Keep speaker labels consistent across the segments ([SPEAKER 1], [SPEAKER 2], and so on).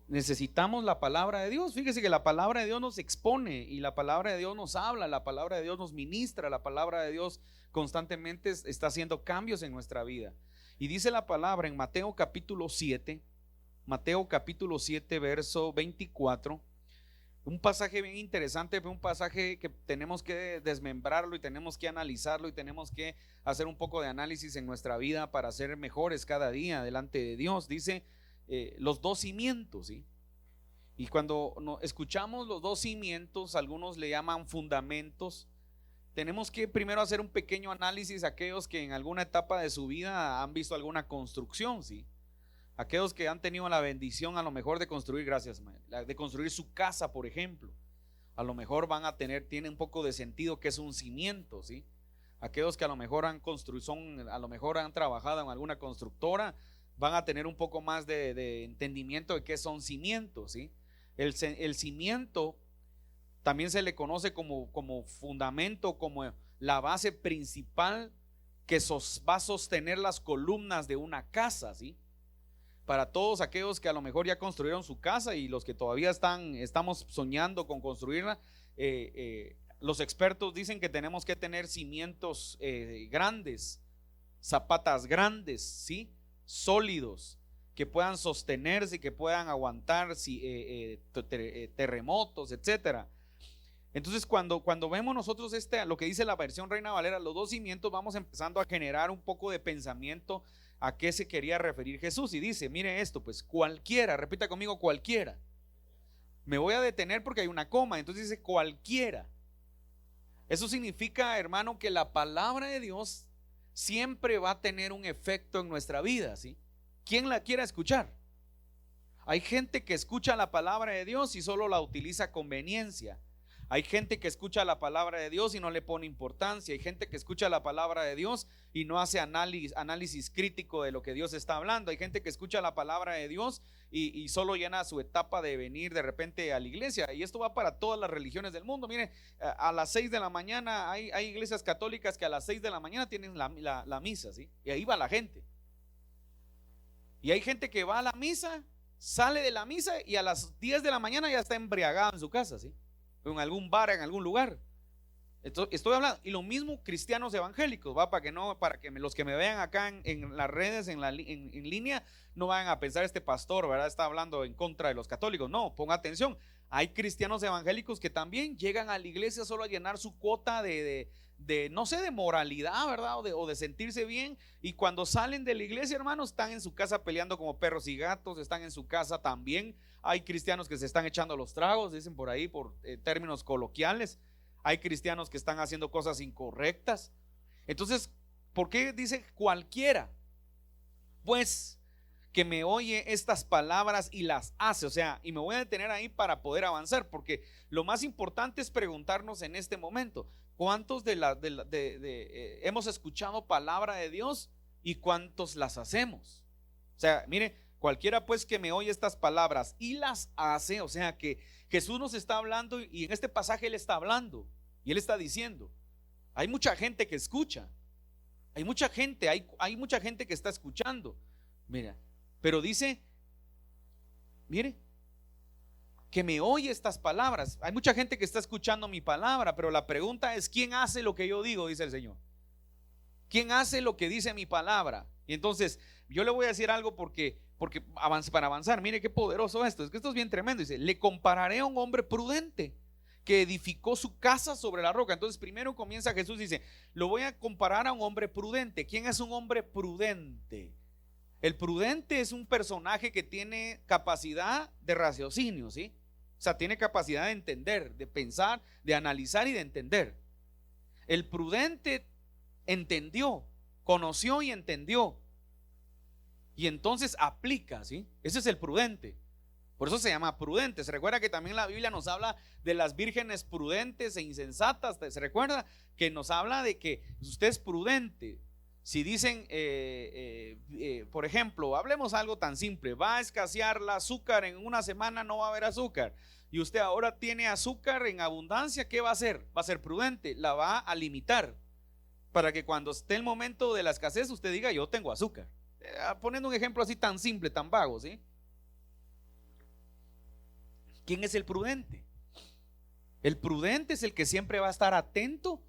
[SPEAKER 1] Necesitamos la palabra de Dios. Fíjese que la palabra de Dios nos expone y la palabra de Dios nos habla, la palabra de Dios nos ministra, la palabra de Dios constantemente está haciendo cambios en nuestra vida. Y dice la palabra en Mateo capítulo 7 verso 24, un pasaje bien interesante, un pasaje que tenemos que desmembrarlo y tenemos que analizarlo y tenemos que hacer un poco de análisis en nuestra vida para ser mejores cada día delante de Dios. Dice los dos cimientos, ¿sí? Y cuando escuchamos los dos cimientos, algunos le llaman fundamentos. Tenemos que primero hacer un pequeño análisis a aquellos que en alguna etapa de su vida han visto alguna construcción, ¿sí? Aquellos que han tenido la bendición a lo mejor de construir, gracias, de construir su casa, por ejemplo. A lo mejor tiene un poco de sentido que es un cimiento, ¿sí? Aquellos que a lo mejor han construido, a lo mejor han trabajado en alguna constructora, van a tener un poco más de entendimiento de qué son cimientos, ¿sí? El cimiento también se le conoce como fundamento, como la base principal que va a sostener las columnas de una casa, ¿sí? Para todos aquellos que a lo mejor ya construyeron su casa y los que todavía estamos soñando con construirla, los expertos dicen que tenemos que tener cimientos grandes, zapatas grandes, ¿sí? Sólidos, que puedan sostenerse, que puedan aguantar terremotos, etcétera. Entonces cuando vemos nosotros lo que dice la versión Reina Valera, los dos cimientos, vamos empezando a generar un poco de pensamiento a qué se quería referir Jesús. Y dice, mire esto, pues cualquiera, repita conmigo, cualquiera. Me voy a detener porque hay una coma, entonces dice cualquiera. Eso significa, hermano, que la palabra de Dios siempre va a tener un efecto en nuestra vida, ¿sí? ¿Quién la quiera escuchar? Hay gente que escucha la palabra de Dios y solo la utiliza a conveniencia. Hay gente que escucha la palabra de Dios y no le pone importancia. Hay gente que escucha la palabra de Dios y no hace análisis crítico de lo que Dios está hablando. Hay gente que escucha la palabra de Dios y solo llena su etapa de venir de repente a la iglesia. Y esto va para todas las religiones del mundo. Mire, a las 6 de la mañana hay iglesias católicas que a las 6 de la mañana tienen la misa, ¿sí? Y ahí va la gente. Y hay gente que va a la misa, sale de la misa y a las 10 de la mañana ya está embriagado en su casa, ¿sí? En algún bar, en algún lugar. Estoy hablando, y lo mismo cristianos evangélicos, ¿va? Para que los que me vean acá en las redes, en línea, no vayan a pensar este pastor, ¿verdad? Está hablando en contra de los católicos. No, ponga atención. Hay cristianos evangélicos que también llegan a la iglesia solo a llenar su cuota no sé, de moralidad, ¿verdad? O de sentirse bien. Y cuando salen de la iglesia, hermanos, están en su casa peleando como perros y gatos, están en su casa también. Hay cristianos que se están echando los tragos, dicen por ahí, por términos coloquiales. Hay cristianos que están haciendo cosas incorrectas. Entonces, ¿por qué dice cualquiera? Pues que me oye estas palabras y las hace, o sea, y me voy a detener ahí para poder avanzar, porque lo más importante es preguntarnos en este momento, ¿cuántos hemos escuchado palabra de Dios y cuántos las hacemos? O sea, mire, cualquiera pues que me oye estas palabras y las hace, o sea que Jesús nos está hablando y en este pasaje Él está hablando y Él está diciendo, hay mucha gente que escucha, hay mucha gente que está escuchando, mira, pero dice, mire, que me oye estas palabras. Hay mucha gente que está escuchando mi palabra, pero la pregunta es, ¿quién hace lo que yo digo? Dice el Señor. ¿Quién hace lo que dice mi palabra? Y entonces, yo le voy a decir algo para avanzar. Mire qué poderoso esto. Es que esto es bien tremendo. Dice, le compararé a un hombre prudente que edificó su casa sobre la roca. Entonces, primero comienza Jesús, dice, lo voy a comparar a un hombre prudente. ¿Quién es un hombre prudente? El prudente es un personaje que tiene capacidad de raciocinio, ¿sí? O sea, tiene capacidad de entender, de pensar, de analizar y de entender. El prudente entendió, conoció y entendió. Y entonces aplica, ¿sí? Ese es el prudente. Por eso se llama prudente. Se recuerda que también la Biblia nos habla de las vírgenes prudentes e insensatas. Se recuerda que nos habla de que usted es prudente. Si dicen, por ejemplo, hablemos algo tan simple, va a escasear el azúcar en una semana, no va a haber azúcar, y usted ahora tiene azúcar en abundancia, ¿qué va a hacer? Va a ser prudente, la va a limitar, para que cuando esté el momento de la escasez usted diga, yo tengo azúcar. Poniendo un ejemplo así tan simple, tan vago, ¿sí? ¿Quién es el prudente? El prudente es el que siempre va a estar atento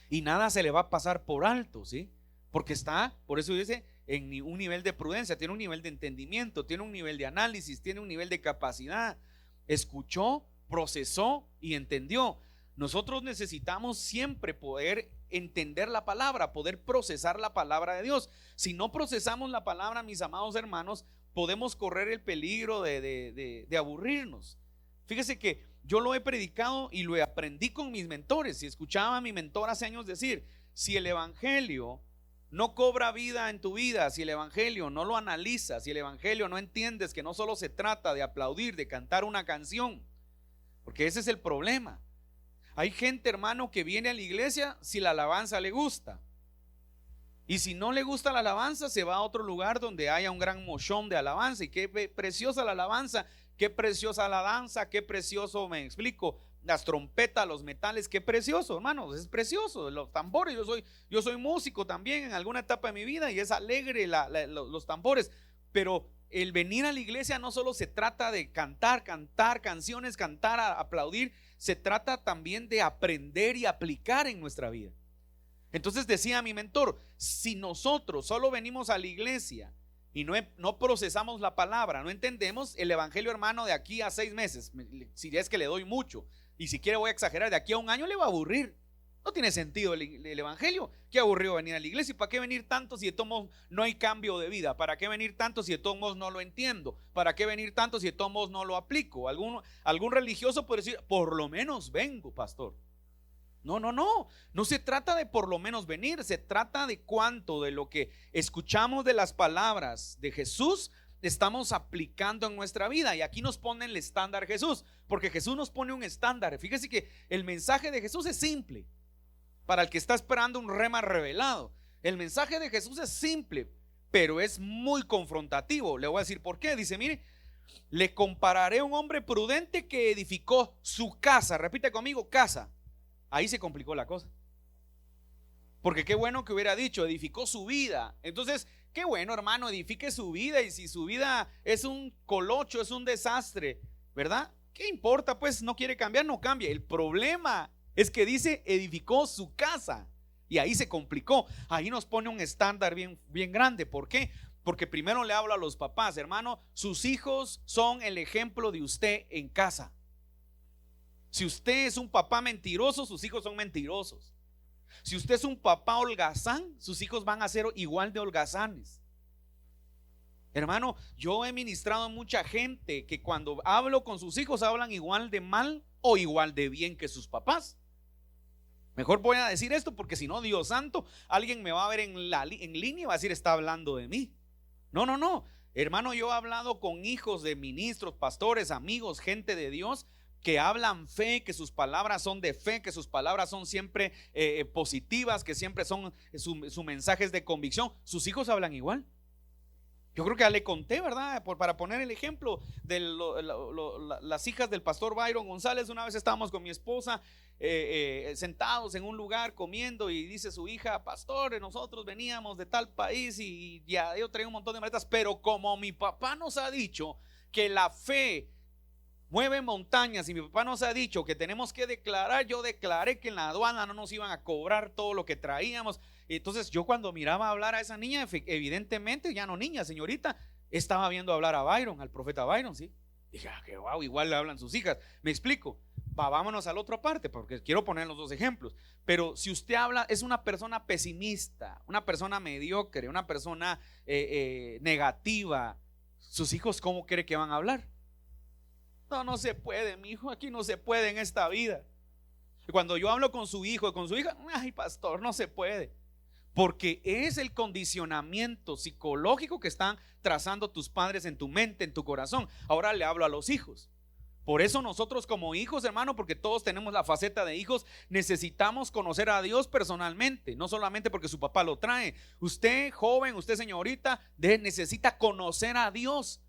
[SPEAKER 1] y nada se le va a pasar por alto, ¿sí? Porque está, por eso dice, en un nivel de prudencia, tiene un nivel de entendimiento, tiene un nivel de análisis, tiene un nivel de capacidad. Escuchó, procesó y entendió. Nosotros necesitamos siempre poder entender la palabra, poder procesar la palabra de Dios. Si no procesamos la palabra, mis amados hermanos, podemos correr el peligro de aburrirnos. Fíjese que yo lo he predicado y lo aprendí con mis mentores. Y escuchaba a mi mentor hace años decir: si el evangelio no cobra vida en tu vida, si el evangelio no lo analizas, si el evangelio no entiendes que no solo se trata de aplaudir, de cantar una canción, porque ese es el problema. Hay gente, hermano, que viene a la iglesia si la alabanza le gusta, y si no le gusta la alabanza se va a otro lugar donde haya un gran moshón de alabanza. Y qué preciosa la alabanza, qué preciosa la danza, qué precioso, me explico, las trompetas, los metales, qué precioso, hermanos, es precioso. Los tambores, yo soy músico también en alguna etapa de mi vida y es alegre los tambores. Pero el venir a la iglesia no solo se trata de cantar canciones, aplaudir, se trata también de aprender y aplicar en nuestra vida. Entonces decía mi mentor: si nosotros solo venimos a la iglesia y no procesamos la palabra, no entendemos el evangelio, hermano, de aquí a 6 meses, si es que le doy mucho, y si quiere voy a exagerar, de aquí a 1 año le va a aburrir. No tiene sentido el evangelio. Qué aburrido venir a la iglesia. ¿Y para qué venir tanto si de todos modos no hay cambio de vida? ¿Para qué venir tanto si de todos modos no lo entiendo? ¿Para qué venir tanto si de todos modos no lo aplico? Algún religioso puede decir: por lo menos vengo, pastor. No se trata de por lo menos venir, se trata de cuánto de lo que escuchamos de las palabras de Jesús estamos aplicando en nuestra vida. Y aquí nos pone el estándar Jesús, porque Jesús nos pone un estándar. Fíjese que el mensaje de Jesús es simple para el que está esperando un rema revelado. El mensaje de Jesús es simple, pero es muy confrontativo. Le voy a decir por qué. Dice: mire, le compararé a un hombre prudente que edificó su casa. Repite conmigo: casa. Ahí se complicó la cosa, porque qué bueno que hubiera dicho edificó su vida. Entonces, qué bueno, hermano, edifique su vida. Y si su vida es un colocho, es un desastre, ¿verdad? ¿Qué importa? Pues no quiere cambiar, no cambie. El problema es que dice edificó su casa, y ahí se complicó. Ahí nos pone un estándar bien grande. ¿Por qué? Porque primero le hablo a los papás: hermano, sus hijos son el ejemplo de usted en casa. Si usted es un papá mentiroso, sus hijos son mentirosos. Si usted es un papá holgazán, sus hijos van a ser igual de holgazanes. Hermano, yo he ministrado a mucha gente que cuando hablo con sus hijos hablan igual de mal o igual de bien que sus papás. Mejor voy a decir esto, porque si no, Dios santo, alguien me va a ver en línea y va a decir: está hablando de mí. No, hermano, yo he hablado con hijos de ministros, pastores, amigos, gente de Dios, que hablan fe, que sus palabras son de fe, que sus palabras son siempre positivas, que siempre son su mensajes de convicción. Sus hijos hablan igual. Yo creo que ya le conté, ¿verdad? Para poner el ejemplo de las hijas del pastor Byron González. Una vez estábamos con mi esposa sentados en un lugar comiendo, y dice su hija: pastor, nosotros veníamos de tal país y ya yo traía un montón de maletas, pero como mi papá nos ha dicho que la fe mueve montañas, y mi papá nos ha dicho que tenemos que declarar, yo declaré que en la aduana no nos iban a cobrar todo lo que traíamos. Entonces yo, cuando miraba hablar a esa niña, evidentemente, ya no niña, señorita, estaba viendo hablar a Byron, al profeta Byron, ¿sí? Dije: que wow, igual le hablan sus hijas. Me explico. Vámonos a la otra parte, porque quiero poner los dos ejemplos. Pero si usted habla, es una persona pesimista, una persona mediocre, una persona negativa, sus hijos, ¿cómo cree que van a hablar? No se puede, mi hijo, aquí no se puede en esta vida. Cuando yo hablo con su hijo, con su hija: ay, pastor, no se puede. Porque es el condicionamiento psicológico que están trazando tus padres en tu mente, en tu corazón. Ahora le hablo a los hijos. Por eso nosotros como hijos, hermano, porque todos tenemos la faceta de hijos, necesitamos conocer a Dios personalmente, no solamente porque su papá lo trae. Usted, joven, usted, señorita, necesita conocer a Dios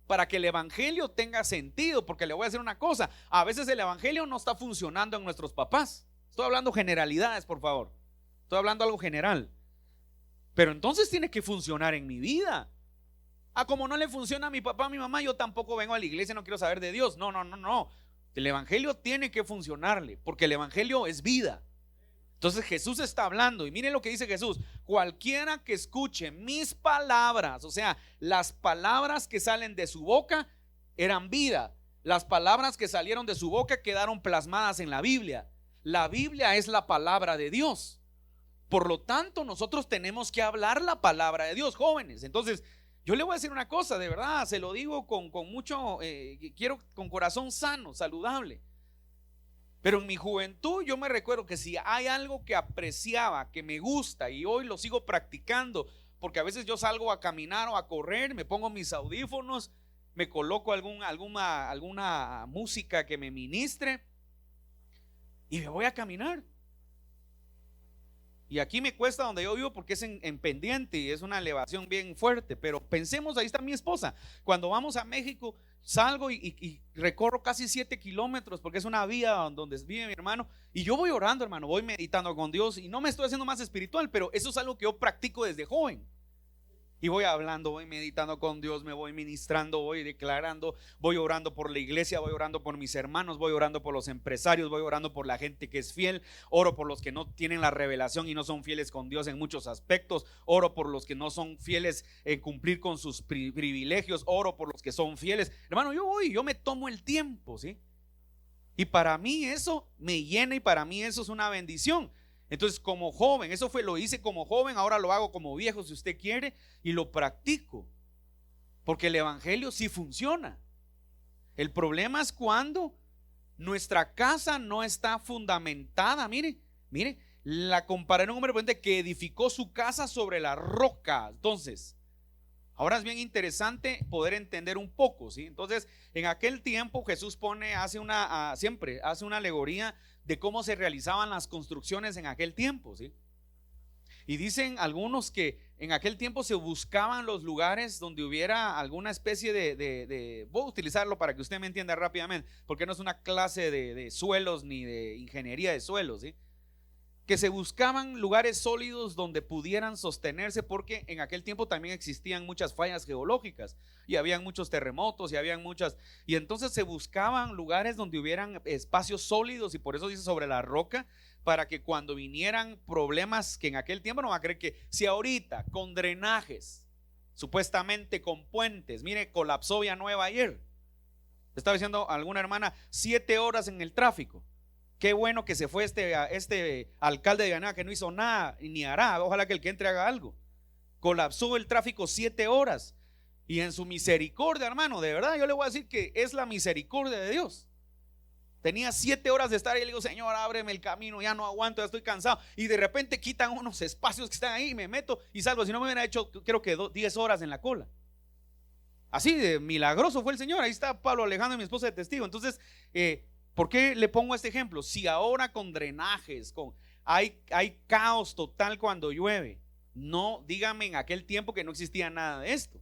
[SPEAKER 1] para que el evangelio tenga sentido. Porque le voy a decir una cosa: a veces el evangelio no está funcionando en nuestros papás. Estoy hablando generalidades, por favor. Estoy hablando algo general. Pero entonces tiene que funcionar en mi vida. Ah, como no le funciona a mi papá, a mi mamá, yo tampoco vengo a la iglesia, no quiero saber de Dios. No, no, no, no. El evangelio tiene que funcionarle, porque el evangelio es vida. Entonces Jesús está hablando y miren lo que dice Jesús: cualquiera que escuche mis palabras, o sea, las palabras que salen de su boca eran vida. Las palabras que salieron de su boca quedaron plasmadas en la Biblia. La Biblia es la palabra de Dios. Por lo tanto, nosotros tenemos que hablar la palabra de Dios, jóvenes. Entonces, yo le voy a decir una cosa, de verdad, se lo digo con mucho, quiero con corazón sano, saludable. Pero en mi juventud yo me recuerdo que si hay algo que apreciaba, que me gusta y hoy lo sigo practicando, porque a veces yo salgo a caminar o a correr, me pongo mis audífonos, me coloco alguna música que me ministre y me voy a caminar. Y aquí me cuesta donde yo vivo porque es en pendiente y es una elevación bien fuerte. Pero pensemos, ahí está mi esposa. Cuando vamos a México, salgo y recorro casi 7 kilómetros porque es una vía donde vive mi hermano. Y yo voy orando, hermano, voy meditando con Dios. Y no me estoy haciendo más espiritual, pero eso es algo que yo practico desde joven. Y voy hablando, voy meditando con Dios, me voy ministrando, voy declarando, voy orando por la iglesia, voy orando por mis hermanos, voy orando por los empresarios, voy orando por la gente que es fiel, oro por los que no tienen la revelación y no son fieles con Dios en muchos aspectos, oro por los que no son fieles en cumplir con sus privilegios, oro por los que son fieles. Hermano, yo me tomo el tiempo, ¿sí? Y para mí eso me llena y para mí eso es una bendición. Entonces, como joven, lo hice como joven, ahora lo hago como viejo si usted quiere, y lo practico, porque el evangelio sí funciona. El problema es cuando nuestra casa no está fundamentada. Mire, la comparé en un hombre prudente que edificó su casa sobre la roca. Entonces, ahora es bien interesante poder entender un poco, ¿sí? Entonces, en aquel tiempo Jesús siempre hace una alegoría de cómo se realizaban las construcciones en aquel tiempo, ¿sí? Y dicen algunos que en aquel tiempo se buscaban los lugares donde hubiera alguna especie voy a utilizarlo para que usted me entienda rápidamente, porque no es una clase de suelos ni de ingeniería de suelos, ¿sí? Que se buscaban lugares sólidos donde pudieran sostenerse, porque en aquel tiempo también existían muchas fallas geológicas y habían muchos terremotos y entonces se buscaban lugares donde hubieran espacios sólidos, y por eso dice sobre la roca, para que cuando vinieran problemas, que en aquel tiempo no va a creer que si ahorita con drenajes, supuestamente con puentes, mire, colapsó Villanueva ayer, estaba diciendo alguna hermana, 7 horas en el tráfico. Qué bueno que se fue este alcalde de Villanueva, que no hizo nada ni hará. Ojalá que el que entre haga algo. Colapsó el tráfico 7 horas. Y en su misericordia, hermano, de verdad yo le voy a decir que es la misericordia de Dios. Tenía 7 horas de estar y le digo: Señor, ábreme el camino, ya no aguanto, ya estoy cansado. Y de repente quitan unos espacios que están ahí y me meto y salgo. Si no me hubiera hecho, creo que 10 horas en la cola. Así de milagroso fue el Señor. Ahí está Pablo Alejandro y mi esposa de testigo. Entonces, ¿por qué le pongo este ejemplo? Si ahora con drenajes, hay caos total cuando llueve, no, dígame en aquel tiempo que no existía nada de esto.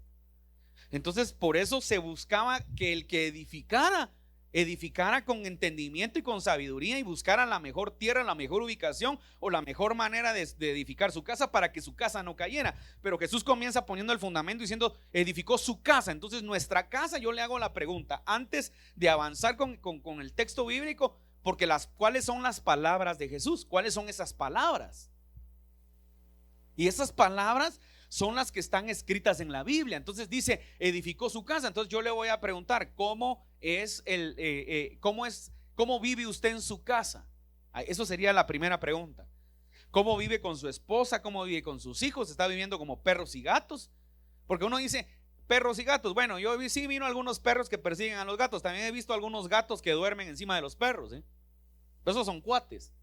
[SPEAKER 1] Entonces, por eso se buscaba que el que edificara con entendimiento y con sabiduría, y buscara la mejor tierra, la mejor ubicación o la mejor manera de edificar su casa para que su casa no cayera. Pero Jesús comienza poniendo el fundamento diciendo: edificó su casa. Entonces nuestra casa, yo le hago la pregunta antes de avanzar con el texto bíblico, porque ¿cuáles son las palabras de Jesús? ¿Cuáles son esas palabras? Y esas palabras son las que están escritas en la Biblia. Entonces dice: edificó su casa. Entonces yo le voy a preguntar: ¿cómo vive usted en su casa? Eso sería la primera pregunta. ¿Cómo vive con su esposa? ¿Cómo vive con sus hijos? ¿Está viviendo como perros y gatos? Porque uno dice perros y gatos. Bueno, yo sí vino algunos perros que persiguen a los gatos. También he visto algunos gatos que duermen encima de los perros, ¿eh? Pero esos son cuates.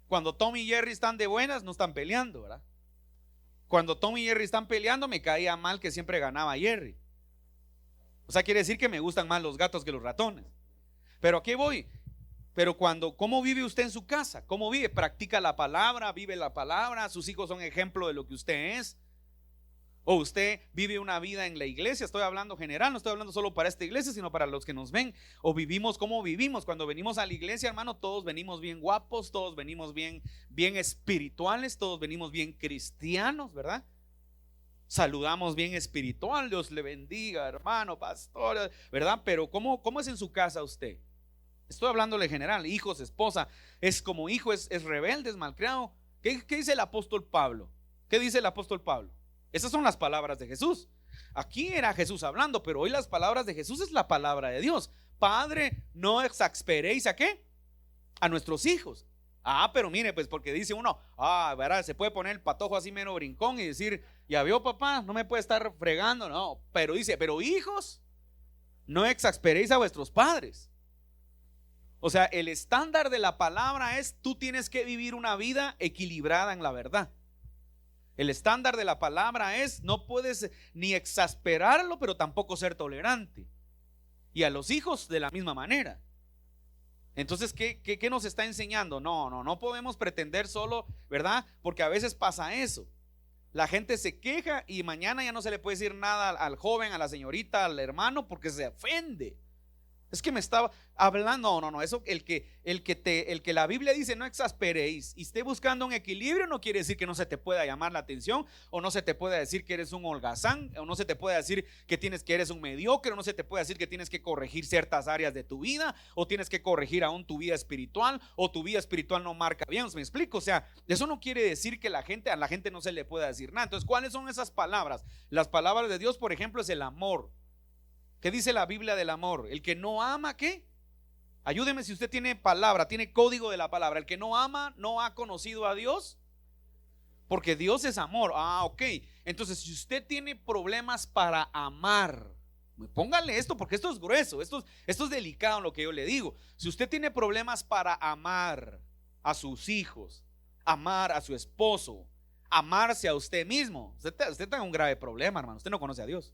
[SPEAKER 1] Cuando Tom y Jerry están de buenas, no están peleando, ¿verdad? Cuando Tom y Jerry están peleando, me caía mal que siempre ganaba Jerry. O sea, quiere decir que me gustan más los gatos que los ratones. Pero ¿a qué voy? Pero ¿cómo vive usted en su casa? ¿Cómo vive? ¿Practica la palabra? ¿Vive la palabra? ¿Sus hijos son ejemplo de lo que usted es? ¿O usted vive una vida en la iglesia? Estoy hablando general, no estoy hablando solo para esta iglesia, sino para los que nos ven. ¿O vivimos como vivimos? Cuando venimos a la iglesia, hermano, todos venimos bien guapos, todos venimos bien espirituales, todos venimos bien cristianos, ¿verdad? saludamos bien espiritual, Dios le bendiga, hermano, pastor, ¿verdad? Pero ¿cómo es en su casa usted? Estoy hablándole en general, hijos, esposa, es como hijo, es rebelde, es malcriado. ¿Qué dice el apóstol Pablo? ¿Qué dice el apóstol Pablo? Esas son las palabras de Jesús. Aquí era Jesús hablando, pero hoy las palabras de Jesús es la palabra de Dios. Padre, no exasperéis ¿a qué? A nuestros hijos. Pero mire, pues porque dice uno, ¿verdad? Se puede poner el patojo así mero brincón y decir, ya vio papá, no me puede estar fregando. No, pero dice, pero hijos, no exasperéis a vuestros padres. O sea, el estándar de la palabra es, tú tienes que vivir una vida equilibrada en la verdad. El estándar de la palabra es, no puedes ni exasperarlo, pero tampoco ser tolerante. Y a los hijos de la misma manera. Entonces, ¿qué nos está enseñando? No podemos pretender solo, ¿verdad? Porque a veces pasa eso. La gente se queja y mañana ya no se le puede decir nada al joven, a la señorita, al hermano, porque se ofende. Es que me estaba hablando, no, eso el que la Biblia dice no exasperéis y esté buscando un equilibrio, no quiere decir que no se te pueda llamar la atención, o no se te pueda decir que eres un holgazán, o no se te pueda decir que eres un mediocre, o no se te puede decir que tienes que corregir ciertas áreas de tu vida, o tienes que corregir aún tu vida espiritual, o tu vida espiritual no marca bien. ¿Me explico? O sea, eso no quiere decir que a la gente no se le pueda decir nada. Entonces, ¿cuáles son esas palabras? Las palabras de Dios, por ejemplo, es el amor. ¿Qué dice la Biblia del amor? El que no ama, ¿qué? Ayúdeme si usted tiene palabra, tiene código de la palabra. El que no ama no ha conocido a Dios, porque Dios es amor. Ok. Entonces, si usted tiene problemas para amar, póngale esto, porque esto es grueso, esto es delicado en lo que yo le digo. Si usted tiene problemas para amar a sus hijos, amar a su esposo, amarse a usted mismo, usted está en un grave problema, hermano. Usted no conoce a Dios.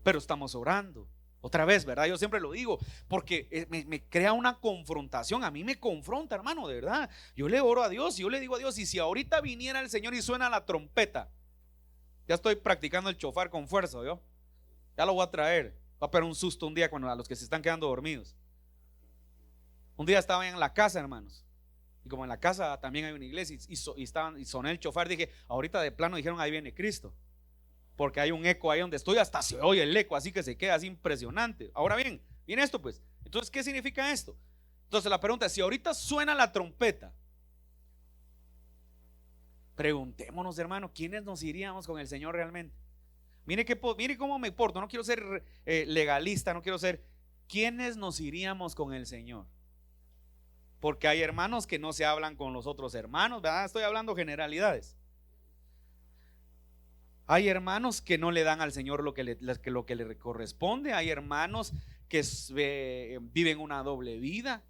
[SPEAKER 1] Pero estamos orando. Otra vez, ¿verdad? Yo siempre lo digo, porque me crea una confrontación. A mí me confronta, hermano, de verdad. Yo le oro a Dios y yo le digo a Dios, y si ahorita viniera el Señor y suena la trompeta, ya estoy practicando el chofar con fuerza, ¿yo? Ya lo voy a traer. Va a pegar un susto un día a los que se están quedando dormidos. Un día estaba en la casa, hermanos, y como en la casa también hay una iglesia, y soné el chofar, dije, ahorita de plano dijeron, ahí viene Cristo. Porque hay un eco ahí donde estoy, hasta se oye el eco, así que se queda así impresionante. Ahora bien, viene esto pues. Entonces, ¿qué significa esto? Entonces la pregunta es, si ahorita suena la trompeta, preguntémonos, hermano, ¿quiénes nos iríamos con el Señor realmente? Mire cómo me porto, no quiero ser legalista, no quiero ser, ¿quiénes nos iríamos con el Señor? Porque hay hermanos que no se hablan con los otros hermanos, ¿verdad? Estoy hablando generalidades. Hay hermanos que no le dan al Señor lo que le corresponde. Hay hermanos que viven una doble vida.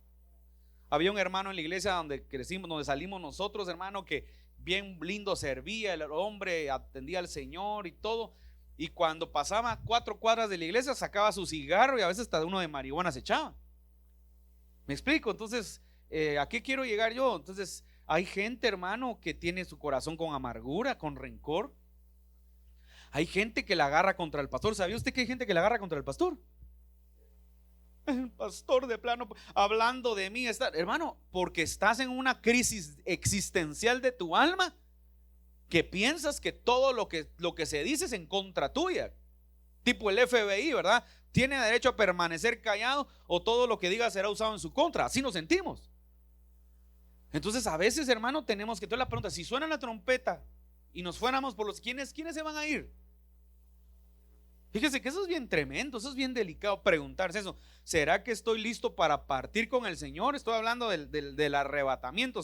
[SPEAKER 1] Había un hermano en la iglesia donde crecimos, donde salimos nosotros, hermano, que bien lindo servía, el hombre atendía al Señor y todo. Y cuando pasaba 4 cuadras de la iglesia sacaba su cigarro y a veces hasta uno de marihuana se echaba. ¿Me explico? Entonces, ¿a qué quiero llegar yo? Entonces, hay gente, hermano, que tiene su corazón con amargura, con rencor. Hay gente que la agarra contra el pastor. ¿Sabía usted que hay gente que la agarra contra el pastor? El pastor de plano hablando de mí está, hermano, porque estás en una crisis existencial de tu alma, que piensas que todo lo que se dice es en contra tuya. Tipo el FBI, ¿verdad? Tiene derecho a permanecer callado, o todo lo que diga será usado en su contra. Así nos sentimos. Entonces a veces, hermano, tenemos que, toda la pregunta, si suena la trompeta y nos fuéramos por los, ¿quiénes se van a ir? Fíjese que eso es bien tremendo, eso es bien delicado preguntarse eso. ¿Será que estoy listo para partir con el Señor? Estoy hablando del arrebatamiento.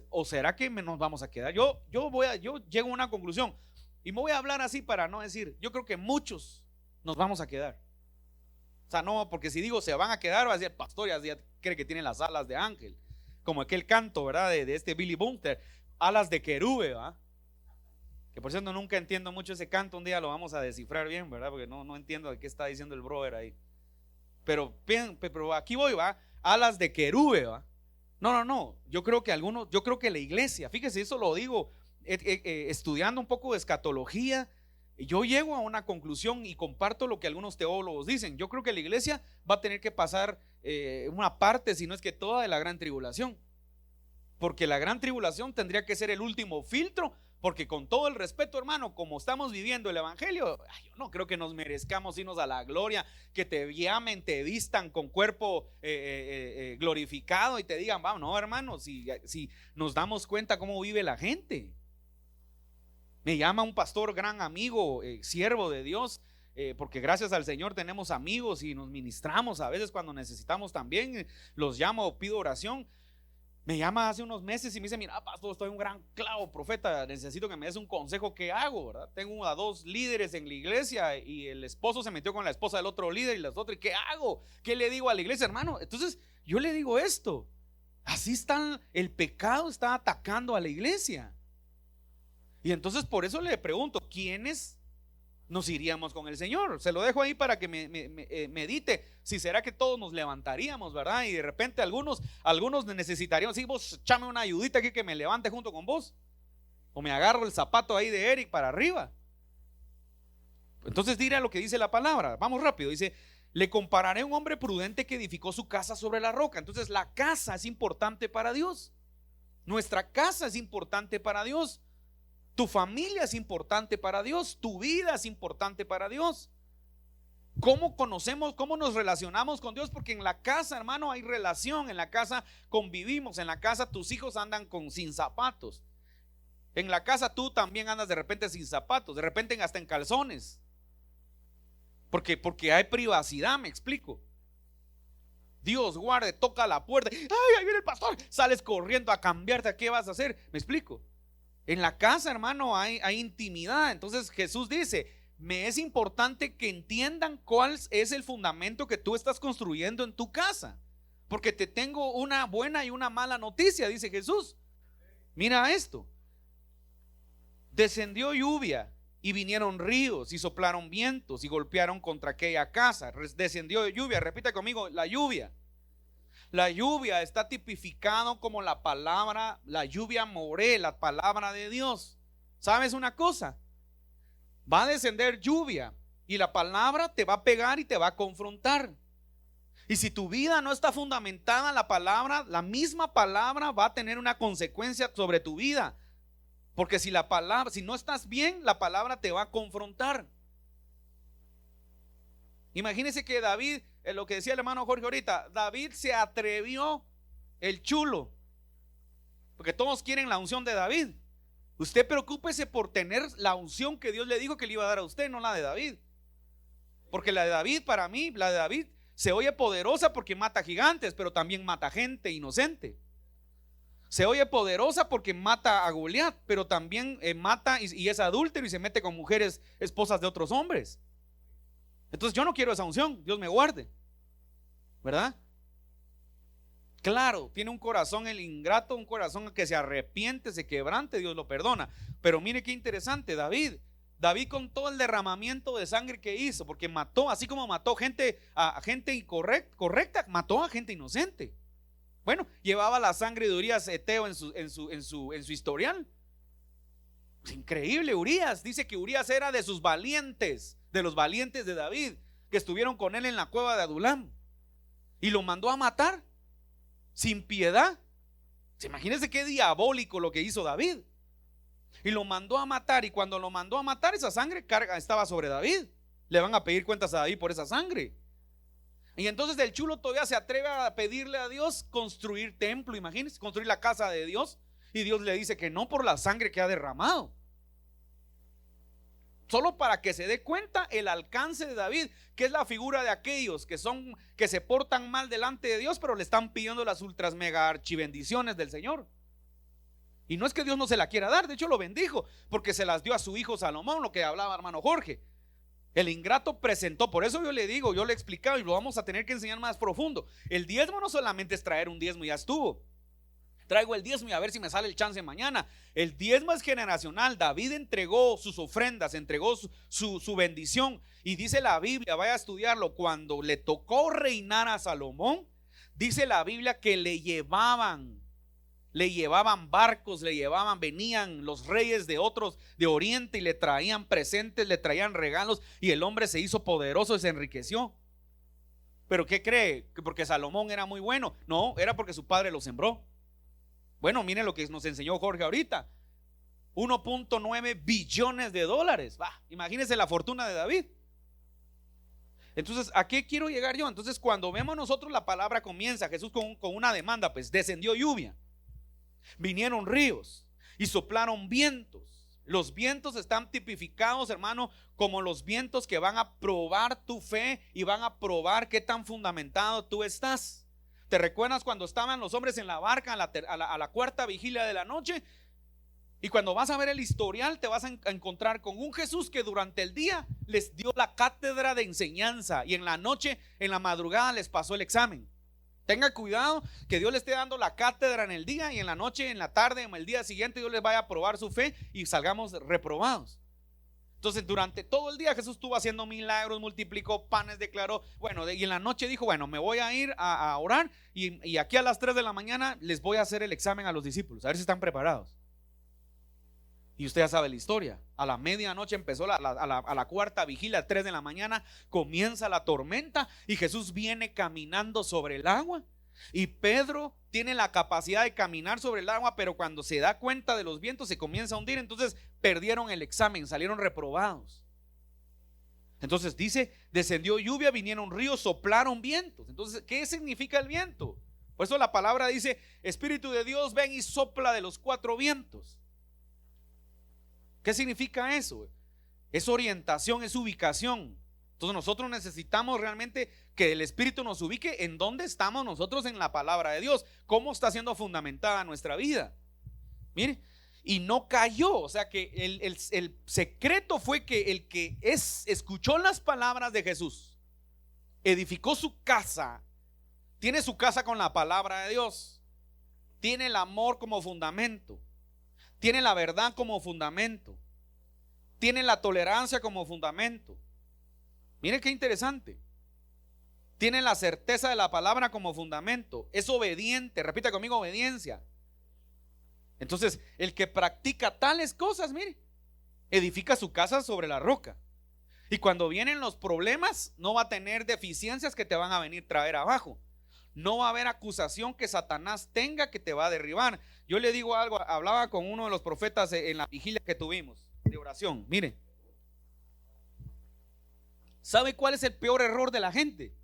[SPEAKER 1] ¿O será que nos vamos a quedar? Yo llego a una conclusión y me voy a hablar así para no decir, yo creo que muchos nos vamos a quedar. O sea, no, porque si digo se van a quedar, va a decir, pastor, ya cree que tiene las alas de ángel, como aquel canto, ¿verdad? De este Billy Bunter, alas de querube, ¿verdad? Que por cierto nunca entiendo mucho ese canto. Un día lo vamos a descifrar bien, ¿verdad? Porque no entiendo de qué está diciendo el brother ahí. Pero aquí voy, ¿va? Alas de querube, ¿va? No. Yo creo que la iglesia, fíjese, eso lo digo estudiando un poco de escatología. Yo llego a una conclusión y comparto lo que algunos teólogos dicen. Yo creo que la iglesia va a tener que pasar una parte, si no es que toda, de la gran tribulación. Porque la gran tribulación tendría que ser el último filtro, Porque con todo el respeto, hermano, como estamos viviendo el evangelio, yo no creo que nos merezcamos irnos a la gloria, que te llamen, te vistan con cuerpo glorificado y te digan, vamos, no, hermano, si nos damos cuenta cómo vive la gente. Me llama un pastor, gran amigo, siervo de Dios, porque gracias al Señor tenemos amigos y nos ministramos a veces cuando necesitamos también, los llamo o pido oración. Me llama hace unos meses y me dice, mira, pastor, estoy un gran clavo, profeta, necesito que me des un consejo. ¿Qué hago? ¿Verdad? Tengo a 2 líderes en la iglesia y el esposo se metió con la esposa del otro líder y las otras. ¿Qué hago? ¿Qué le digo a la iglesia, hermano? Entonces yo le digo esto, así está, el pecado está atacando a la iglesia. Y entonces por eso le pregunto, ¿quiénes nos iríamos con el Señor? Se lo dejo ahí para que medite. Si será que todos nos levantaríamos, ¿verdad? Y de repente algunos necesitaríamos, sí, vos échame una ayudita aquí que me levante junto con vos, o me agarro el zapato ahí de Eric para arriba. Entonces dirá lo que dice la palabra. Vamos rápido, dice, le compararé a un hombre prudente que edificó su casa sobre la roca. Entonces la casa es importante para Dios. Nuestra casa es importante para Dios. Tu familia es importante para Dios. Tu vida es importante para Dios. ¿Cómo conocemos, cómo nos relacionamos con Dios? Porque en la casa, hermano, hay relación. En la casa convivimos. En la casa tus hijos andan sin zapatos. En la casa tú también andas de repente sin zapatos. De repente hasta en calzones. Porque hay privacidad, me explico. Dios guarde, toca la puerta. ¡Ay, ahí viene el pastor! Sales corriendo a cambiarte. ¿A qué vas a hacer? Me explico. En la casa, hermano, hay intimidad. Entonces Jesús dice, me es importante que entiendan cuál es el fundamento que tú estás construyendo en tu casa, porque te tengo una buena y una mala noticia, dice Jesús. Mira esto: descendió lluvia y vinieron ríos y soplaron vientos y golpearon contra aquella casa. Descendió lluvia, repita conmigo, la lluvia. La lluvia está tipificado como la palabra, la lluvia moré, la palabra de Dios. ¿Sabes una cosa? Va a descender lluvia y la palabra te va a pegar y te va a confrontar. Y si tu vida no está fundamentada en la palabra, la misma palabra va a tener una consecuencia sobre tu vida. Porque si no estás bien, la palabra te va a confrontar. Imagínense que David, lo que decía el hermano Jorge ahorita, David se atrevió, el chulo, porque todos quieren la unción de David. Usted preocúpese por tener la unción que Dios le dijo que le iba a dar a usted, no la de David. Porque la de David, para mí, la de David se oye poderosa porque mata gigantes, pero también mata gente inocente. Se oye poderosa porque mata a Goliat, pero también mata y es adúltero y se mete con mujeres, esposas de otros hombres. Entonces yo no quiero esa unción, Dios me guarde, ¿verdad? Claro, tiene un corazón el ingrato, un corazón que se arrepiente, se quebrante, Dios lo perdona. Pero mire qué interesante, David con todo el derramamiento de sangre que hizo, porque mató, así como mató a gente incorrecta, mató a gente inocente. Bueno, llevaba la sangre de Urías Eteo en su historial. Es increíble. Urías, dice que Urías era de sus valientes, de los valientes de David, que estuvieron con él en la cueva de Adulam, y lo mandó a matar sin piedad. Imagínense qué diabólico lo que hizo David. Y lo mandó a matar, y cuando lo mandó a matar, esa sangre estaba sobre David. Le van a pedir cuentas a David por esa sangre. Y entonces el chulo todavía se atreve a pedirle a Dios construir templo. Imagínense, construir la casa de Dios, y Dios le dice que no por la sangre que ha derramado. Solo para que se dé cuenta el alcance de David, que es la figura de aquellos que se portan mal delante de Dios, pero le están pidiendo las ultras mega archibendiciones del Señor. Y no es que Dios no se la quiera dar, de hecho lo bendijo, porque se las dio a su hijo Salomón, lo que hablaba hermano Jorge. El ingrato presentó, por eso yo le digo, yo le he explicado y lo vamos a tener que enseñar más profundo. El diezmo no solamente es traer un diezmo y ya estuvo. Traigo el diezmo y a ver si me sale el chance mañana. El diezmo es generacional. David entregó sus ofrendas, entregó su bendición. Y dice la Biblia, vaya a estudiarlo, cuando le tocó reinar a Salomón, dice la Biblia que le llevaban barcos, venían los reyes de otros de Oriente y le traían presentes, le traían regalos, y el hombre se hizo poderoso y se enriqueció. ¿Pero qué cree? ¿Que porque Salomón era muy bueno? No, era porque su padre lo sembró. Bueno, miren lo que nos enseñó Jorge ahorita. 1.9 billones de dólares. Imagínense la fortuna de David. Entonces, ¿a qué quiero llegar yo? Entonces, cuando vemos nosotros la palabra comienza, Jesús con una demanda, pues descendió lluvia, vinieron ríos y soplaron vientos. Los vientos están tipificados, hermano, como los vientos que van a probar tu fe y van a probar qué tan fundamentado tú estás. ¿Te recuerdas cuando estaban los hombres en la barca a la cuarta vigilia de la noche? Y cuando vas a ver el historial, te vas a encontrar con un Jesús que durante el día les dio la cátedra de enseñanza y en la noche, en la madrugada, les pasó el examen. Tenga cuidado que Dios le esté dando la cátedra en el día y en la noche, en la tarde, en el día siguiente Dios les vaya a probar su fe y salgamos reprobados. Entonces durante todo el día Jesús estuvo haciendo milagros, multiplicó panes, declaró, bueno, y en la noche dijo, bueno, me voy a ir a orar y aquí a las 3 de la mañana les voy a hacer el examen a los discípulos, a ver si están preparados. Y usted ya sabe la historia. A la medianoche empezó a la cuarta vigilia, 3 de la mañana comienza la tormenta y Jesús viene caminando sobre el agua. Y Pedro tiene la capacidad de caminar sobre el agua, pero cuando se da cuenta de los vientos se comienza a hundir. Entonces perdieron el examen, salieron reprobados. Entonces dice, descendió lluvia, vinieron ríos, soplaron vientos. Entonces, ¿qué significa el viento? Por eso la palabra dice, Espíritu de Dios, ven y sopla de los 4 vientos. ¿Qué significa eso? Es orientación, es ubicación. Entonces nosotros necesitamos realmente que el Espíritu nos ubique en dónde estamos nosotros en la palabra de Dios, cómo está siendo fundamentada nuestra vida. Mire, y no cayó, o sea que el secreto fue que el que escuchó las palabras de Jesús, edificó su casa, tiene su casa con la palabra de Dios, tiene el amor como fundamento, tiene la verdad como fundamento, tiene la tolerancia como fundamento. Miren qué interesante. Tiene la certeza de la palabra como fundamento, es obediente, repita conmigo, obediencia. Entonces, el que practica tales cosas, mire, edifica su casa sobre la roca. Y cuando vienen los problemas, no va a tener deficiencias que te van a venir a traer abajo. No va a haber acusación que Satanás tenga que te va a derribar. Yo le digo algo, hablaba con uno de los profetas en la vigilia que tuvimos de oración. Mire, ¿sabe cuál es el peor error de la gente?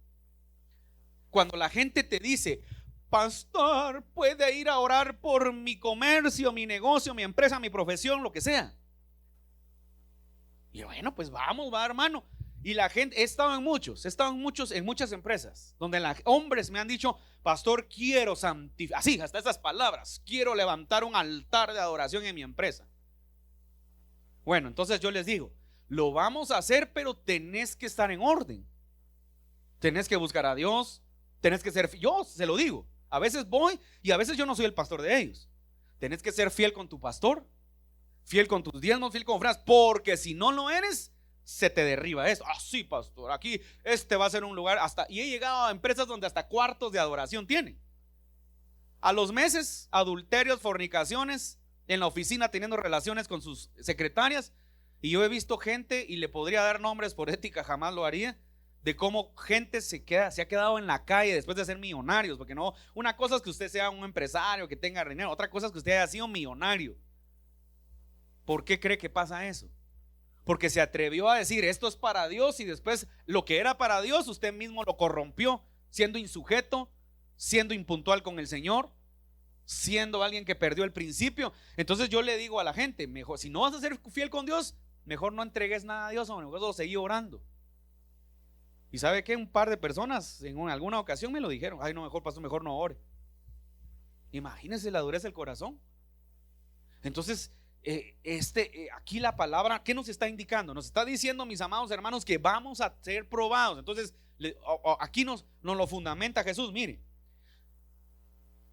[SPEAKER 1] Cuando la gente te dice, pastor, puede ir a orar por mi comercio, mi negocio, mi empresa, mi profesión, lo que sea. Y bueno, pues vamos, va, hermano. Y la gente, he estado en muchas empresas donde hombres me han dicho, pastor, quiero santificar, así, hasta esas palabras, quiero levantar un altar de adoración en mi empresa. Bueno, entonces yo les digo, lo vamos a hacer, pero tenés que estar en orden. Tenés que buscar a Dios, tenés que ser, yo se lo digo, a veces voy y a veces yo no soy el pastor de ellos. Tenés que ser fiel con tu pastor, fiel con tus diezmos, fiel con ofrendas, porque si no lo eres, se te derriba esto. Sí, pastor, aquí va a ser un lugar hasta, y he llegado a empresas donde hasta cuartos de adoración tienen. A los meses, adulterios, fornicaciones, en la oficina teniendo relaciones con sus secretarias. Y yo he visto gente, y le podría dar nombres, por ética jamás lo haría, de cómo gente se ha quedado en la calle después de ser millonarios. Porque no, una cosa es que usted sea un empresario que tenga dinero, otra cosa es que usted haya sido millonario. ¿Por qué cree que pasa eso? Porque se atrevió a decir esto es para Dios, y después lo que era para Dios usted mismo lo corrompió, siendo insujeto, siendo impuntual con el Señor, siendo alguien que perdió el principio. Entonces yo le digo a la gente, mejor, si no vas a ser fiel con Dios, mejor no entregues nada a Dios, o mejor seguí orando. Y ¿sabe qué? Un par de personas en alguna ocasión me lo dijeron, ay no, mejor pastor, mejor no ore. Imagínense la dureza del corazón. Entonces aquí la palabra, ¿qué nos está indicando? Nos está diciendo, mis amados hermanos, que vamos a ser probados. Entonces aquí nos lo fundamenta Jesús. Mire,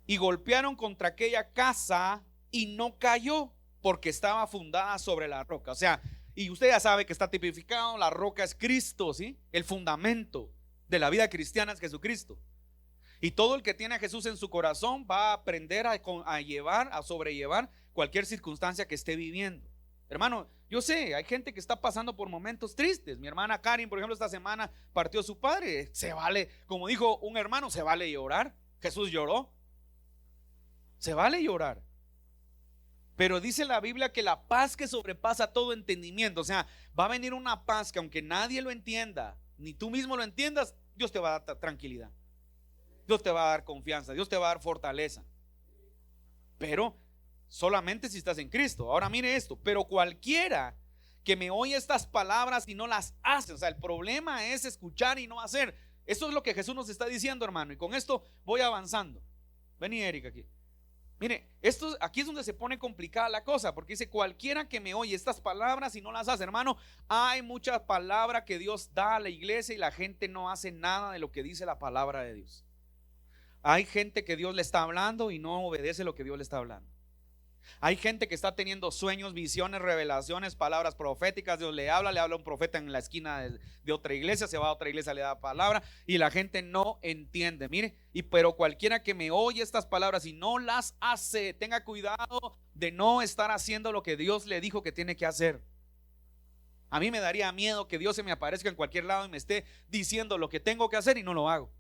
[SPEAKER 1] y golpearon contra aquella casa y no cayó, porque estaba fundada sobre la roca. O sea, y usted ya sabe que está tipificado, la roca es Cristo, ¿sí? El fundamento de la vida cristiana es Jesucristo. Y todo el que tiene a Jesús en su corazón va a aprender a sobrellevar cualquier circunstancia que esté viviendo. Hermano, yo sé, hay gente que está pasando por momentos tristes. Mi hermana Karin, por ejemplo, esta semana partió su padre. Se vale, como dijo un hermano, se vale llorar. Jesús lloró. Se vale llorar. Pero dice la Biblia que la paz que sobrepasa todo entendimiento, o sea, va a venir una paz que aunque nadie lo entienda, ni tú mismo lo entiendas, Dios te va a dar tranquilidad, Dios te va a dar confianza, Dios te va a dar fortaleza. Pero solamente si estás en Cristo. Ahora mire esto, pero cualquiera que me oye estas palabras y no las hace, o sea, el problema es escuchar y no hacer. Esto es lo que Jesús nos está diciendo, hermano, y con esto voy avanzando. Vení, Erika, aquí. Mire, aquí es donde se pone complicada la cosa, porque dice: cualquiera que me oye estas palabras y no las hace. Hermano, hay muchas palabras que Dios da a la iglesia y la gente no hace nada de lo que dice la palabra de Dios. Hay gente que Dios le está hablando y no obedece lo que Dios le está hablando. Hay gente que está teniendo sueños, visiones, revelaciones, palabras proféticas. Dios le habla a un profeta en la esquina de otra iglesia, se va a otra iglesia, le da palabra y la gente no entiende. Mire, pero cualquiera que me oye estas palabras y no las hace, tenga cuidado de no estar haciendo lo que Dios le dijo que tiene que hacer. A mí me daría miedo que Dios se me aparezca en cualquier lado y me esté diciendo lo que tengo que hacer y no lo hago.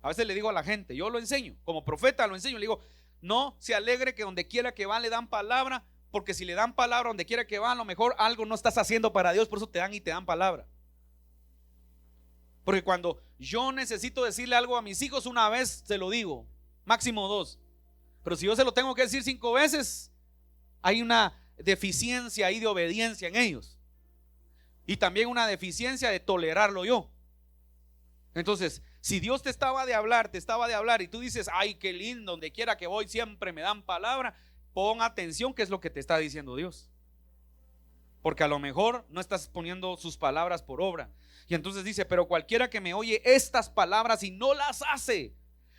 [SPEAKER 1] A veces le digo a la gente, yo lo enseño, como profeta lo enseño, le digo: no se alegre que donde quiera que va le dan palabra, porque si le dan palabra donde quiera que va, a lo mejor algo no estás haciendo para Dios, por eso te dan y te dan palabra. Porque cuando yo necesito decirle algo a mis hijos, una vez se lo digo, máximo 2. Pero si yo se lo tengo que decir 5 veces, hay una deficiencia ahí de obediencia en ellos, y también una deficiencia de tolerarlo yo. Entonces, si Dios te estaba de hablar y tú dices: ay, qué lindo, donde quiera que voy siempre me dan palabra, pon atención qué es lo que te está diciendo Dios, porque a lo mejor no estás poniendo sus palabras por obra. Y entonces dice: pero cualquiera que me oye estas palabras y no las hace,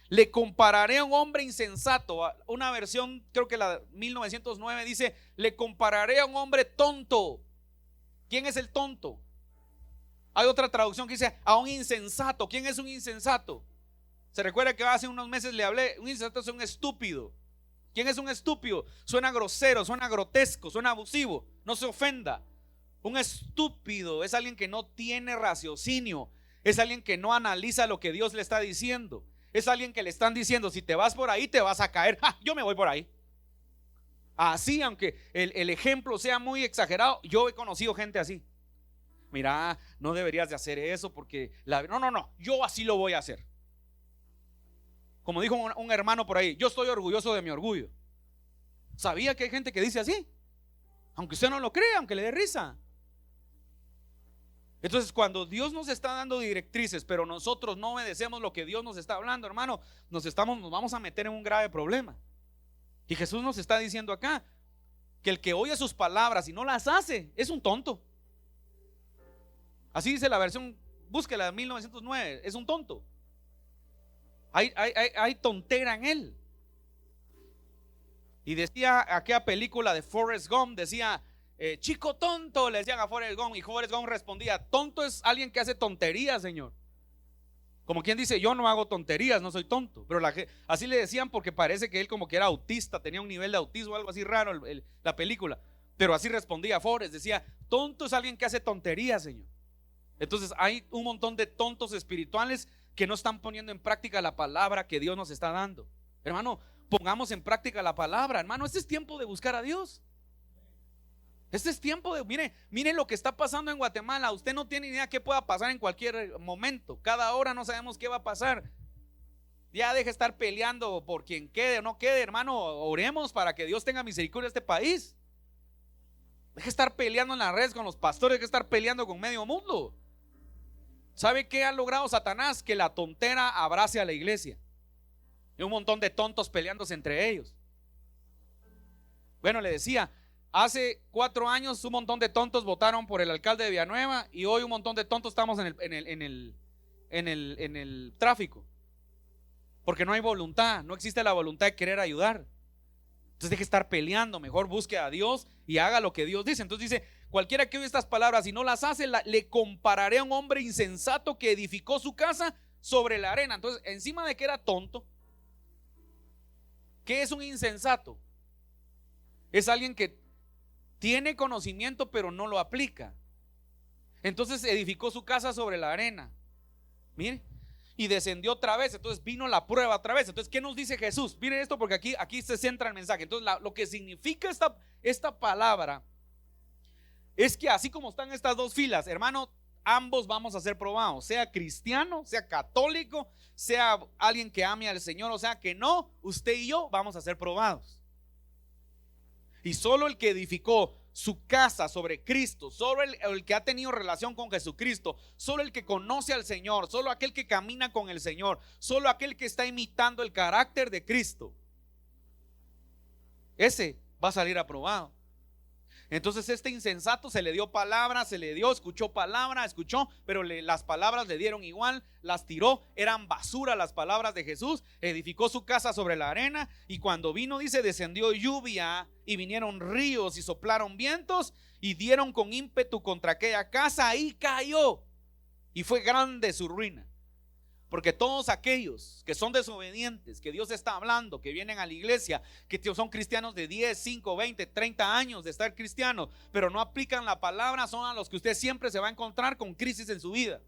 [SPEAKER 1] le compararé a un hombre insensato. Una versión, creo que la 1909 dice: le compararé a un hombre tonto. ¿Quién es el tonto? Hay otra traducción que dice: a un insensato. ¿Quién es un insensato? Se recuerda que hace unos meses le hablé. Un insensato es un estúpido. ¿Quién es un estúpido? Suena grosero, suena grotesco, suena abusivo. No se ofenda. Un estúpido es alguien que no tiene raciocinio, es alguien que no analiza lo que Dios le está diciendo, es alguien que le están diciendo: si te vas por ahí te vas a caer. Yo me voy por ahí. Así, aunque el ejemplo sea muy exagerado, yo he conocido gente así. Mira, no deberías de hacer eso porque no, yo así lo voy a hacer. Como dijo un hermano por ahí: yo estoy orgulloso de mi orgullo. ¿Sabía que hay gente que dice así? Aunque usted no lo crea, aunque le dé risa. Entonces, cuando Dios nos está dando directrices, pero nosotros no obedecemos lo que Dios nos está hablando, hermano, nos vamos a meter en un grave problema. Y Jesús nos está diciendo acá que el que oye sus palabras y no las hace es un tonto. Así dice la versión, búsquela, de 1909, es un tonto. Hay tontera en él. Y decía aquella película de Forrest Gump, decía: chico tonto, le decían a Forrest Gump, y Forrest Gump respondía: tonto es alguien que hace tonterías, señor. Como quien dice: yo no hago tonterías, no soy tonto. Pero así le decían porque parece que él como que era autista, tenía un nivel de autismo, algo así raro la película. Pero así respondía Forrest, decía: tonto es alguien que hace tonterías, señor. Entonces hay un montón de tontos espirituales que no están poniendo en práctica la palabra que Dios nos está dando. Hermano, pongamos en práctica la palabra, hermano. Este es tiempo de buscar a Dios. Este es tiempo de, mire lo que está pasando en Guatemala. Usted no tiene idea qué pueda pasar en cualquier momento. Cada hora no sabemos qué va a pasar. Ya deje de estar peleando por quien quede o no quede, hermano. Oremos para que Dios tenga misericordia de este país. Deje de estar peleando en las redes con los pastores, deje de estar peleando con medio mundo. ¿Sabe qué ha logrado Satanás? Que la tontera abrace a la iglesia. Y un montón de tontos peleándose entre ellos. Bueno, le decía, hace 4 años un montón de tontos votaron por el alcalde de Villanueva, y hoy un montón de tontos estamos en el tráfico. Porque no hay voluntad, no existe la voluntad de querer ayudar. Entonces deje de estar peleando, mejor busque a Dios y haga lo que Dios dice. Entonces dice: cualquiera que oye estas palabras y no las hace, le compararé a un hombre insensato que edificó su casa sobre la arena. Entonces, encima de que era tonto, ¿qué es un insensato? Es alguien que tiene conocimiento pero no lo aplica. Entonces edificó su casa sobre la arena. Mire, y descendió otra vez. Entonces vino la prueba otra vez. Entonces, ¿qué nos dice Jesús? Miren esto, porque aquí se centra el mensaje. Entonces, lo que significa esta palabra es que así como están estas dos filas, hermano, ambos vamos a ser probados, sea cristiano, sea católico, sea alguien que ame al Señor, o sea que no, usted y yo vamos a ser probados. Y solo el que edificó su casa sobre Cristo, solo el que ha tenido relación con Jesucristo, solo el que conoce al Señor, solo aquel que camina con el Señor, solo aquel que está imitando el carácter de Cristo, ese va a salir aprobado. Entonces este insensato se le dio palabra, escuchó palabra, pero las palabras le dieron igual, las tiró, eran basura las palabras de Jesús. Edificó su casa sobre la arena, y cuando vino, dice, descendió lluvia y vinieron ríos y soplaron vientos y dieron con ímpetu contra aquella casa, y cayó, y fue grande su ruina. Porque todos aquellos que son desobedientes, que Dios está hablando, que vienen a la iglesia, que son cristianos de 10, 5, 20, 30 años de estar cristianos, pero no aplican la palabra, son a los que usted siempre se va a encontrar con crisis en su vida.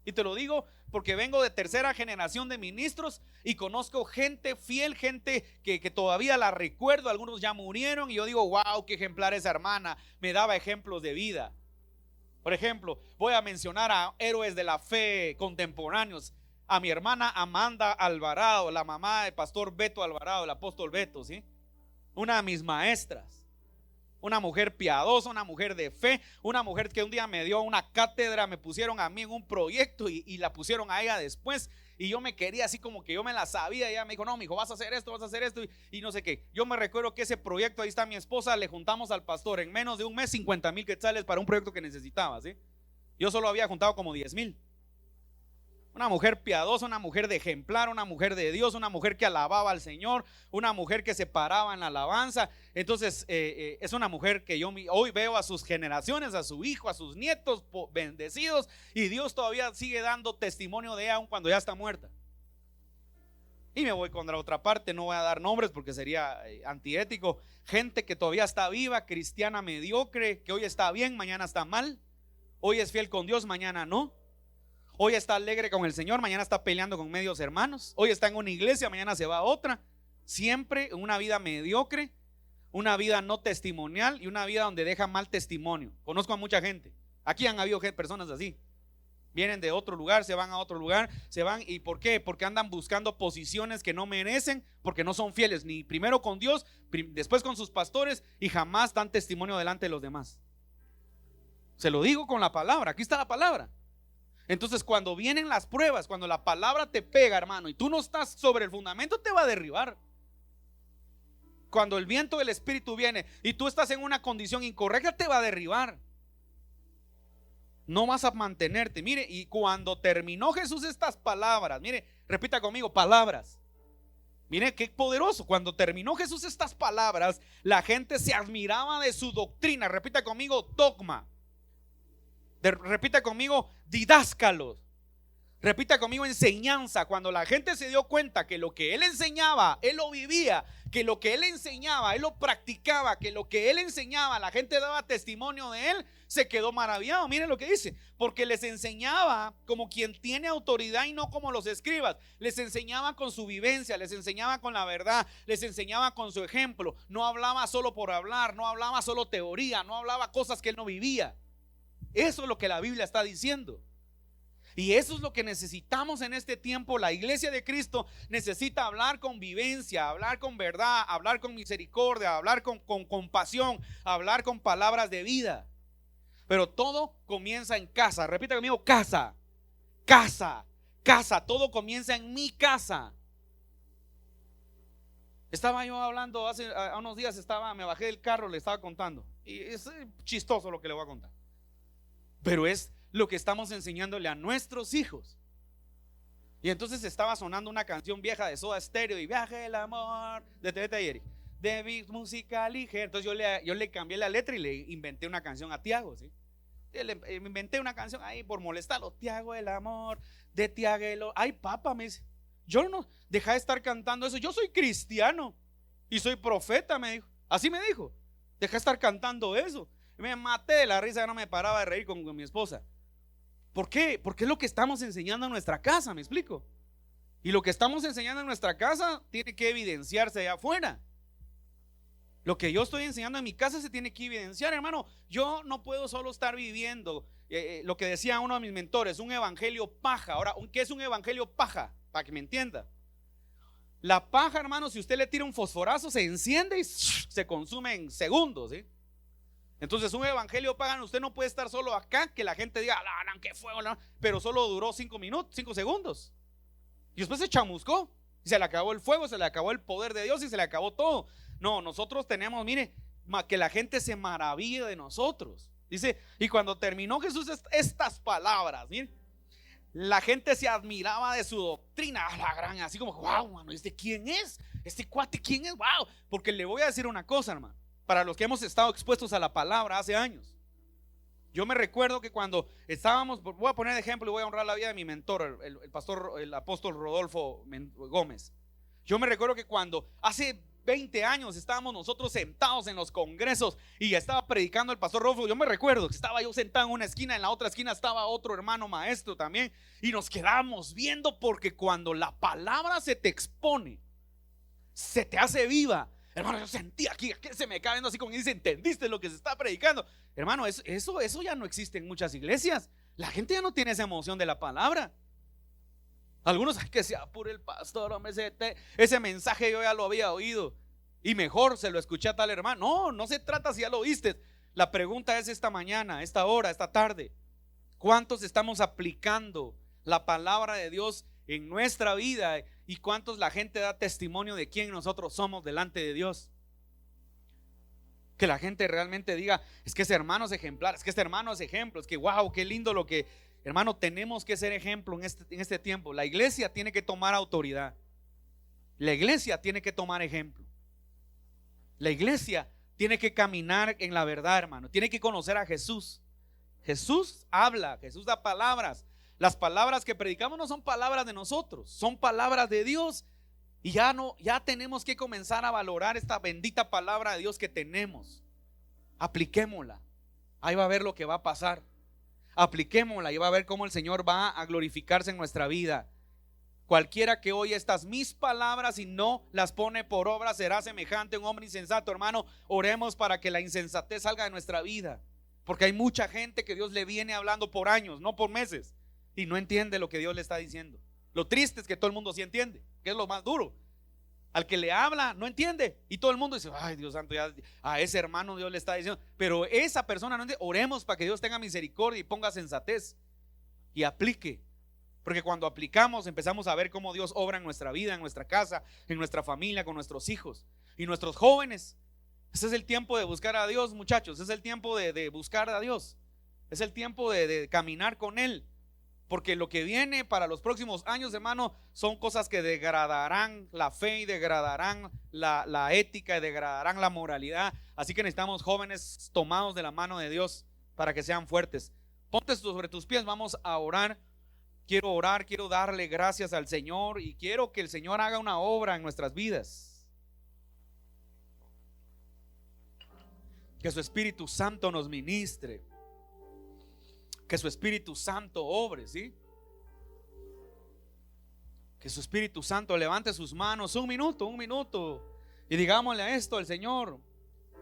[SPEAKER 1] Y te lo digo porque vengo de tercera generación de ministros y conozco gente fiel, gente que todavía la recuerdo. Algunos ya murieron y yo digo, wow, qué ejemplar esa hermana, me daba ejemplos de vida. Por ejemplo, voy a mencionar a héroes de la fe contemporáneos. A mi hermana Amanda Alvarado, la mamá del pastor Beto Alvarado, el apóstol Beto, ¿sí? Una de mis maestras. Una mujer piadosa, una mujer de fe, una mujer que un día me dio una cátedra, me pusieron a mí en un proyecto y la pusieron a ella después. Y yo me quería así como que yo me la sabía. Y ella me dijo, no, mijo, vas a hacer esto y no sé qué. Yo me recuerdo que ese proyecto, ahí está mi esposa, le juntamos al pastor en menos de un mes 50,000 quetzales para un proyecto que necesitaba, ¿sí? Yo solo había juntado como 10,000. Una mujer piadosa, una mujer de ejemplar, una mujer de Dios, una mujer que alababa al Señor, una mujer que se paraba en la alabanza. Entonces es una mujer que yo hoy veo a sus generaciones, a su hijo, a sus nietos bendecidos, y Dios todavía sigue dando testimonio de ella aun cuando ya está muerta. Y me voy contra otra parte, no voy a dar nombres porque sería antiético. Gente que todavía está viva, cristiana mediocre, que hoy está bien, mañana está mal. Hoy es fiel con Dios, mañana no. Hoy está alegre con el Señor, mañana está peleando con medios hermanos. Hoy está en una iglesia, mañana se va a otra. Siempre una vida mediocre, una vida no testimonial y una vida donde deja mal testimonio. Conozco a mucha gente. Aquí han habido personas así. Vienen de otro lugar, se van a otro lugar, se van. ¿Y por qué? Porque andan buscando posiciones que no merecen, porque no son fieles ni primero con Dios, después con sus pastores, y jamás dan testimonio delante de los demás. Se lo digo con la palabra, aquí está la palabra. Entonces cuando vienen las pruebas, cuando la palabra te pega, hermano, y tú no estás sobre el fundamento, te va a derribar. Cuando el viento del Espíritu viene y tú estás en una condición incorrecta, te va a derribar. No vas a mantenerte. Mire, y cuando terminó Jesús estas palabras, mire, repita conmigo, palabras. Mire qué poderoso. Cuando terminó Jesús estas palabras, la gente se admiraba de su doctrina. Repita conmigo, dogma. Repita conmigo, didáscalos. Repita conmigo, enseñanza. Cuando la gente se dio cuenta que lo que él enseñaba, él lo vivía, que lo que él enseñaba, él lo practicaba, que lo que él enseñaba, la gente daba testimonio de él, se quedó maravillado. Miren lo que dice, porque les enseñaba como quien tiene autoridad y no como los escribas. Les enseñaba con su vivencia, les enseñaba con la verdad, les enseñaba con su ejemplo. No hablaba solo por hablar, no hablaba solo teoría, no hablaba cosas que él no vivía. Eso es lo que la Biblia está diciendo. Y eso es lo que necesitamos en este tiempo. La iglesia de Cristo necesita hablar con vivencia, hablar con verdad, hablar con misericordia, hablar con compasión, hablar con palabras de vida. Pero todo comienza en casa. Repita conmigo, casa, casa, casa. Todo comienza en mi casa. Estaba yo hablando hace unos días, me bajé del carro, le estaba contando. Y es chistoso lo que le voy a contar. Pero es lo que estamos enseñándole a nuestros hijos. Y entonces estaba sonando una canción vieja de Soda Stereo y Viaje del Amor de TV Taller, de música ligera. Entonces yo le cambié la letra y le inventé una canción a Tiago, ¿sí? Me inventé una canción ahí por molestarlo. Tiago el amor, de Tiaguelo. Ay, papá, me dice, yo no, deja de estar cantando eso. Yo soy cristiano y soy profeta, me dijo. Así me dijo, deja de estar cantando eso. Me maté de la risa, no me paraba de reír con mi esposa. ¿Por qué? Porque es lo que estamos enseñando en nuestra casa, ¿me explico? Y lo que estamos enseñando en nuestra casa tiene que evidenciarse allá afuera. Lo que yo estoy enseñando en mi casa se tiene que evidenciar, hermano. Yo no puedo solo estar viviendo lo que decía uno de mis mentores, un evangelio paja. Ahora, ¿qué es un evangelio paja? Para que me entienda. La paja, hermano, si usted le tira un fosforazo, se enciende y se consume en segundos, ¿sí? Entonces, un evangelio paja, usted no puede estar solo acá, que la gente diga, no, qué fuego, no, pero solo duró 5 minutos, 5 segundos. Y después se chamuscó. Y se le acabó el fuego, se le acabó el poder de Dios y se le acabó todo. No, nosotros tenemos, mire, que la gente se maraville de nosotros. Dice, y cuando terminó Jesús estas palabras, mire, la gente se admiraba de su doctrina, la gran, así como, wow, mano, ¿este quién es? ¿Este cuate quién es? Wow, porque le voy a decir una cosa, hermano, para los que hemos estado expuestos a la palabra hace años. Yo me recuerdo que cuando estábamos, voy a poner de ejemplo y voy a honrar la vida de mi mentor, el pastor, el apóstol Rodolfo Gómez. Yo me recuerdo que cuando hace 20 años estábamos nosotros sentados en los congresos y estaba predicando el pastor Rodolfo. Yo me recuerdo que estaba yo sentado en una esquina, en la otra esquina estaba otro hermano maestro también, y nos quedamos viendo, porque cuando la palabra se te expone, se te hace viva. Hermano, yo sentía aquí que se me cae viendo así como dice, ¿entendiste lo que se está predicando? Hermano, eso ya no existe en muchas iglesias. La gente ya no tiene esa emoción de la palabra. Algunos, que se apure el pastor, hombre, ese mensaje yo ya lo había oído y mejor se lo escuché a tal hermano. No, no se trata si ya lo oíste. La pregunta es esta mañana, esta hora, esta tarde, ¿cuántos estamos aplicando la palabra de Dios en nuestra vida? ¿Y cuántos la gente da testimonio de quién nosotros somos delante de Dios? Que la gente realmente diga, es que ese hermano es ejemplar, es que este hermano es ejemplo, es que wow, qué lindo lo que... Hermano, tenemos que ser ejemplo en este tiempo. La iglesia tiene que tomar autoridad. La iglesia tiene que tomar ejemplo. La iglesia tiene que caminar en la verdad, hermano. Tiene que conocer a Jesús. Jesús habla, Jesús da palabras. Las palabras que predicamos no son palabras de nosotros, son palabras de Dios. Y ya tenemos que comenzar a valorar esta bendita palabra de Dios que tenemos. Apliquémosla. Ahí va a ver lo que va a pasar. Apliquémosla y va a ver cómo el Señor va a glorificarse en nuestra vida. Cualquiera que oye estas mis palabras y no las pone por obra será semejante a un hombre insensato. Hermano, oremos para que la insensatez salga de nuestra vida, porque hay mucha gente que Dios le viene hablando por años, no por meses, y no entiende lo que Dios le está diciendo. Lo triste es que todo el mundo sí entiende, que es lo más duro. Al que le habla no entiende y todo el mundo dice, ay, Dios santo, ya a ese hermano Dios le está diciendo, pero esa persona no entiende. Oremos para que Dios tenga misericordia y ponga sensatez y aplique, porque cuando aplicamos empezamos a ver cómo Dios obra en nuestra vida, en nuestra casa, en nuestra familia, con nuestros hijos y nuestros jóvenes. Ese es el tiempo de buscar a Dios, muchachos. Es el tiempo de buscar a Dios. Es el tiempo de caminar con Él. Porque lo que viene para los próximos años, hermano, son cosas que degradarán la fe y degradarán la ética y degradarán la moralidad. Así que necesitamos jóvenes tomados de la mano de Dios para que sean fuertes. Ponte sobre tus pies, vamos a orar. Quiero darle gracias al Señor y quiero que el Señor haga una obra en nuestras vidas. Que su Espíritu Santo nos ministre. Que su Espíritu Santo obre, ¿sí? Que su Espíritu Santo levante sus manos un minuto y digámosle a esto al Señor: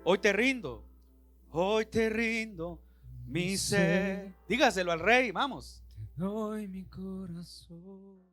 [SPEAKER 1] hoy te rindo mi ser. Dígaselo al Rey, vamos.
[SPEAKER 2] Te doy mi corazón.